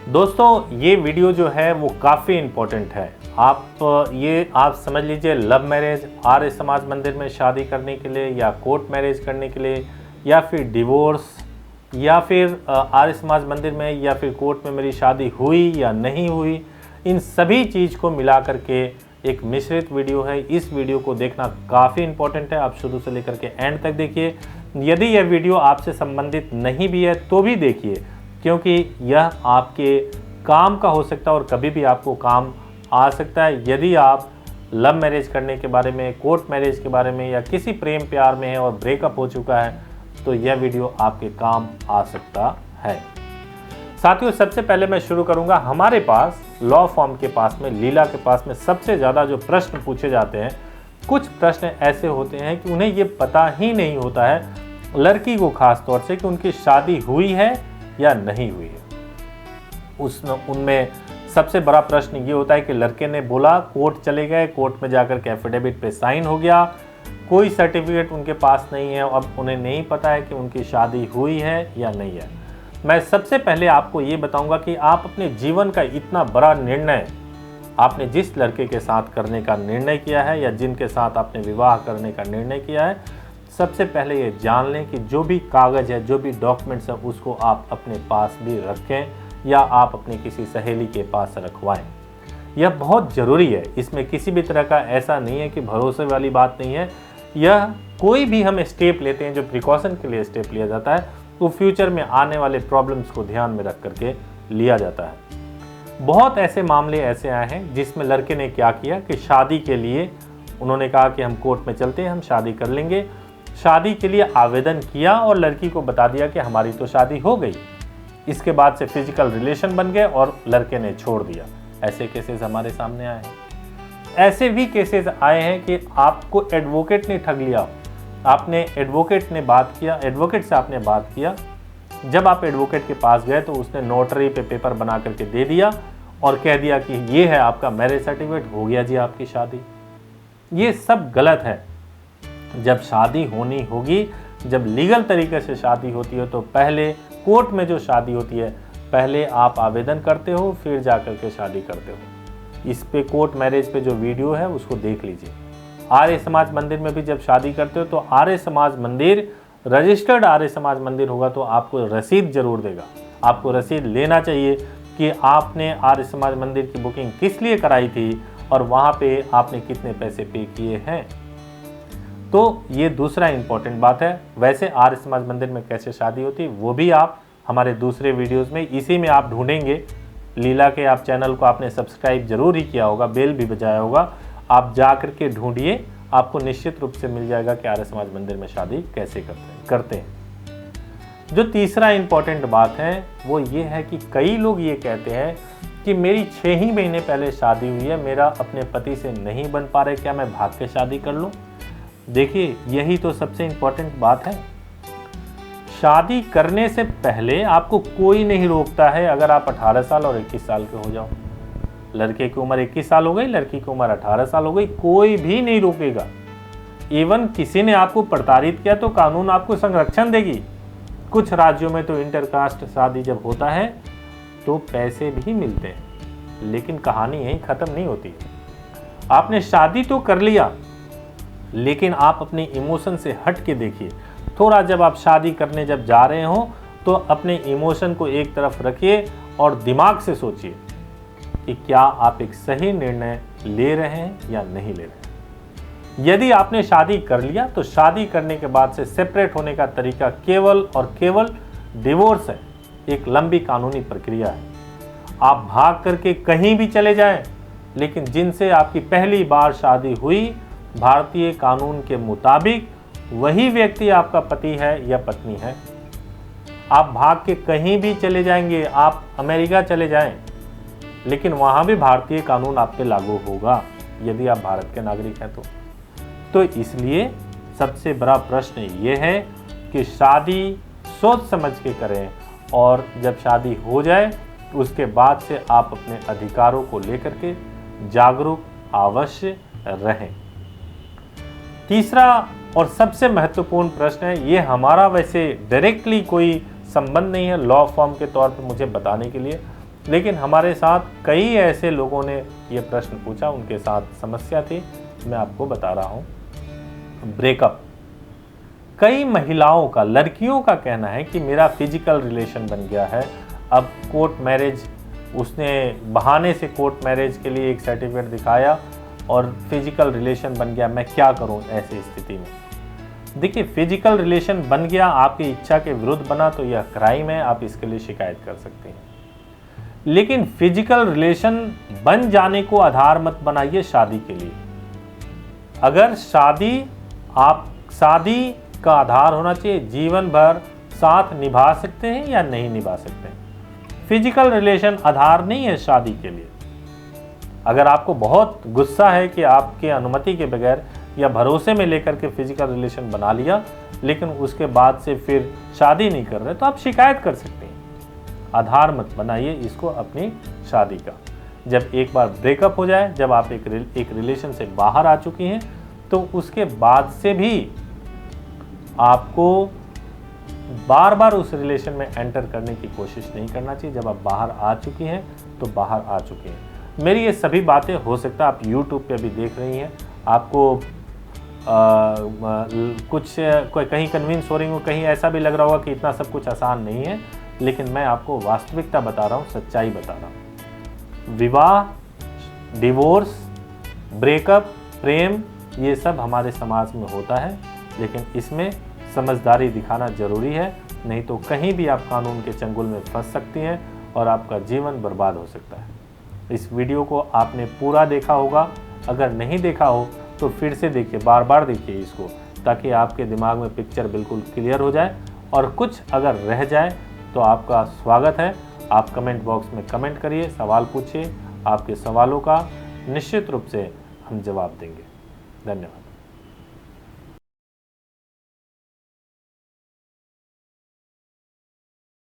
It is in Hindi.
दोस्तों ये वीडियो जो है वो काफ़ी इम्पोर्टेंट है। आप समझ लीजिए, लव मैरिज, आर्य समाज मंदिर में शादी करने के लिए, या कोर्ट मैरिज करने के लिए, या फिर डिवोर्स, या फिर आर्य समाज मंदिर में या फिर कोर्ट में मेरी शादी हुई या नहीं हुई, इन सभी चीज़ को मिला करके एक मिश्रित वीडियो है। इस वीडियो को देखना काफ़ी इम्पोर्टेंट है। आप शुरू से लेकर के एंड तक देखिए। यदि यह वीडियो आपसे संबंधित नहीं भी है तो भी देखिए, क्योंकि यह आपके काम का हो सकता है और कभी भी आपको काम आ सकता है। यदि आप लव मैरिज करने के बारे में, कोर्ट मैरिज के बारे में, या किसी प्रेम प्यार में है और ब्रेकअप हो चुका है, तो यह वीडियो आपके काम आ सकता है। साथियों, सबसे पहले मैं शुरू करूंगा, हमारे पास लॉ फॉर्म के पास में, लीला के पास में सबसे ज़्यादा जो प्रश्न पूछे जाते हैं, कुछ प्रश्न ऐसे होते हैं कि उन्हें ये पता ही नहीं होता है, लड़की को खास तौर से, कि उनकी शादी हुई है या नहीं हुई है। उनमें सबसे बड़ा प्रश्न ये होता है कि लड़के ने बोला, कोर्ट चले गए, कोर्ट में जाकर के एफिडेविट पे साइन हो गया, कोई सर्टिफिकेट उनके पास नहीं है, अब उन्हें नहीं पता है कि उनकी शादी हुई है या नहीं है। मैं सबसे पहले आपको ये बताऊंगा कि आप अपने जीवन का इतना बड़ा निर्णय, आपने जिस लड़के के साथ करने का निर्णय किया है या जिनके साथ आपने विवाह करने का निर्णय किया है, सबसे पहले ये जान लें कि जो भी कागज़ है, जो भी डॉक्यूमेंट्स है, उसको आप अपने पास भी रखें या आप अपनी किसी सहेली के पास रखवाएं। यह बहुत ज़रूरी है। इसमें किसी भी तरह का ऐसा नहीं है कि भरोसे वाली बात नहीं है। यह कोई भी हम स्टेप लेते हैं, जो प्रिकॉशन के लिए स्टेप लिया जाता है, वो फ्यूचर में आने वाले प्रॉब्लम्स को ध्यान में रख करके लिया जाता है। बहुत ऐसे मामले ऐसे आए हैं जिसमें लड़के ने क्या किया कि शादी के लिए उन्होंने कहा कि हम कोर्ट में चलते हैं, हम शादी कर लेंगे। शादी के लिए आवेदन किया और लड़की को बता दिया कि हमारी तो शादी हो गई। इसके बाद से फिजिकल रिलेशन बन गए और लड़के ने छोड़ दिया। ऐसे केसेस हमारे सामने आए हैं। ऐसे भी केसेस आए हैं कि आपको एडवोकेट ने ठग लिया, आपने एडवोकेट से आपने बात किया। जब आप एडवोकेट के पास गए तो उसने नोटरी पे पेपर बना करके दे दिया और कह दिया कि ये है आपका मैरिज सर्टिफिकेट, हो गया जी आपकी शादी। ये सब गलत है। जब शादी होनी होगी, जब लीगल तरीके से शादी होती है, तो पहले कोर्ट में जो शादी होती है, पहले आप आवेदन करते हो, फिर जाकर के शादी करते हो। इस पे कोर्ट मैरिज पे जो वीडियो है उसको देख लीजिए। आर्य समाज मंदिर में भी जब शादी करते हो तो आर्य समाज मंदिर, रजिस्टर्ड आर्य समाज मंदिर होगा तो आपको रसीद जरूर देगा। आपको रसीद लेना चाहिए कि आपने आर्य समाज मंदिर की बुकिंग किस लिए कराई थी और वहाँ पे आपने कितने पैसे पे किए हैं। तो ये दूसरा इंपॉर्टेंट बात है। वैसे आर्य समाज मंदिर में कैसे शादी होती है वो भी आप हमारे दूसरे वीडियोस में, इसी में आप ढूंढेंगे। लीला के आप चैनल को आपने सब्सक्राइब जरूर ही किया होगा, बेल भी बजाया होगा, आप जा कर के ढूंढिए, आपको निश्चित रूप से मिल जाएगा कि आर्य समाज मंदिर में शादी कैसे करते हैं। जो तीसरा इंपॉर्टेंट बात है वो ये है कि कई लोग ये कहते हैं कि मेरी 6 ही महीने पहले शादी हुई है, मेरा अपने पति से नहीं बन पा रहा, क्या मैं भाग के शादी कर लूँ? देखिए, यही तो सबसे इम्पोर्टेंट बात है। शादी करने से पहले आपको कोई नहीं रोकता है अगर आप 18 साल और 21 साल के हो जाओ। लड़के की उम्र 21 साल हो गई, लड़की की उम्र 18 साल हो गई, कोई भी नहीं रोकेगा। इवन किसी ने आपको प्रताड़ित किया तो कानून आपको संरक्षण देगी। कुछ राज्यों में तो इंटरकास्ट शादी जब होता है तो पैसे भी मिलते हैं, लेकिन कहानी यहीं ख़त्म नहीं होती। आपने शादी तो कर लिया, लेकिन आप अपने इमोशन से हट के देखिए। थोड़ा जब आप शादी करने जब जा रहे हो तो अपने इमोशन को एक तरफ रखिए और दिमाग से सोचिए कि क्या आप एक सही निर्णय ले रहे हैं या नहीं ले रहे हैं। यदि आपने शादी कर लिया तो शादी करने के बाद से सेपरेट होने का तरीका केवल और केवल डिवोर्स है। एक लंबी कानूनी प्रक्रिया है। आप भाग करके कहीं भी चले जाएं, लेकिन जिनसे आपकी पहली बार शादी हुई, भारतीय कानून के मुताबिक वही व्यक्ति आपका पति है या पत्नी है। आप भाग के कहीं भी चले जाएंगे, आप अमेरिका चले जाएं, लेकिन वहाँ भी भारतीय कानून आप पे लागू होगा यदि आप भारत के नागरिक हैं तो इसलिए सबसे बड़ा प्रश्न ये है कि शादी सोच समझ के करें, और जब शादी हो जाए उसके बाद से आप अपने अधिकारों को लेकर के जागरूक अवश्य रहें। तीसरा और सबसे महत्वपूर्ण प्रश्न है, ये हमारा वैसे डायरेक्टली कोई संबंध नहीं है लॉ फॉर्म के तौर पे मुझे बताने के लिए, लेकिन हमारे साथ कई ऐसे लोगों ने ये प्रश्न पूछा, उनके साथ समस्या थी, मैं आपको बता रहा हूँ। ब्रेकअप। कई महिलाओं का, लड़कियों का कहना है कि मेरा फिजिकल रिलेशन बन गया है, अब कोर्ट मैरिज, उसने बहाने से कोर्ट मैरिज के लिए एक सर्टिफिकेट दिखाया और फिजिकल रिलेशन बन गया, मैं क्या करूं ऐसी स्थिति में। देखिए, फिजिकल रिलेशन बन गया, आपकी इच्छा के विरुद्ध बना तो यह क्राइम है, आप इसके लिए शिकायत कर सकते हैं। लेकिन फिजिकल रिलेशन बन जाने को आधार मत बनाइए शादी के लिए। अगर शादी का आधार होना चाहिए जीवन भर साथ निभा सकते हैं या नहीं निभा सकते हैं। फिजिकल रिलेशन आधार नहीं है शादी के लिए। अगर आपको बहुत गुस्सा है कि आपके अनुमति के बगैर या भरोसे में लेकर के फिजिकल रिलेशन बना लिया, लेकिन उसके बाद से फिर शादी नहीं कर रहे, तो आप शिकायत कर सकते हैं। आधार मत बनाइए इसको अपनी शादी का। जब एक बार ब्रेकअप हो जाए, जब आप एक रिलेशन से बाहर आ चुकी हैं, तो उसके बाद से भी आपको बार बार उस रिलेशन में एंटर करने की कोशिश नहीं करना चाहिए। जब आप बाहर आ चुकी हैं तो बाहर आ चुकी हैं। मेरी ये सभी बातें हो सकता है आप YouTube पे भी देख रही हैं, आपको कुछ कहीं कन्विंस हो रही हूँ, कहीं ऐसा भी लग रहा होगा कि इतना सब कुछ आसान नहीं है, लेकिन मैं आपको वास्तविकता बता रहा हूँ, सच्चाई बता रहा हूँ। विवाह, डिवोर्स, ब्रेकअप, प्रेम, ये सब हमारे समाज में होता है, लेकिन इसमें समझदारी दिखाना जरूरी है, नहीं तो कहीं भी आप कानून के चंगुल में फंस सकती हैं और आपका जीवन बर्बाद हो सकता है। इस वीडियो को आपने पूरा देखा होगा, अगर नहीं देखा हो तो फिर से देखिए, बार बार देखिए इसको, ताकि आपके दिमाग में पिक्चर बिल्कुल क्लियर हो जाए। और कुछ अगर रह जाए तो आपका स्वागत है, आप कमेंट बॉक्स में कमेंट करिए, सवाल पूछिए, आपके सवालों का निश्चित रूप से हम जवाब देंगे। धन्यवाद।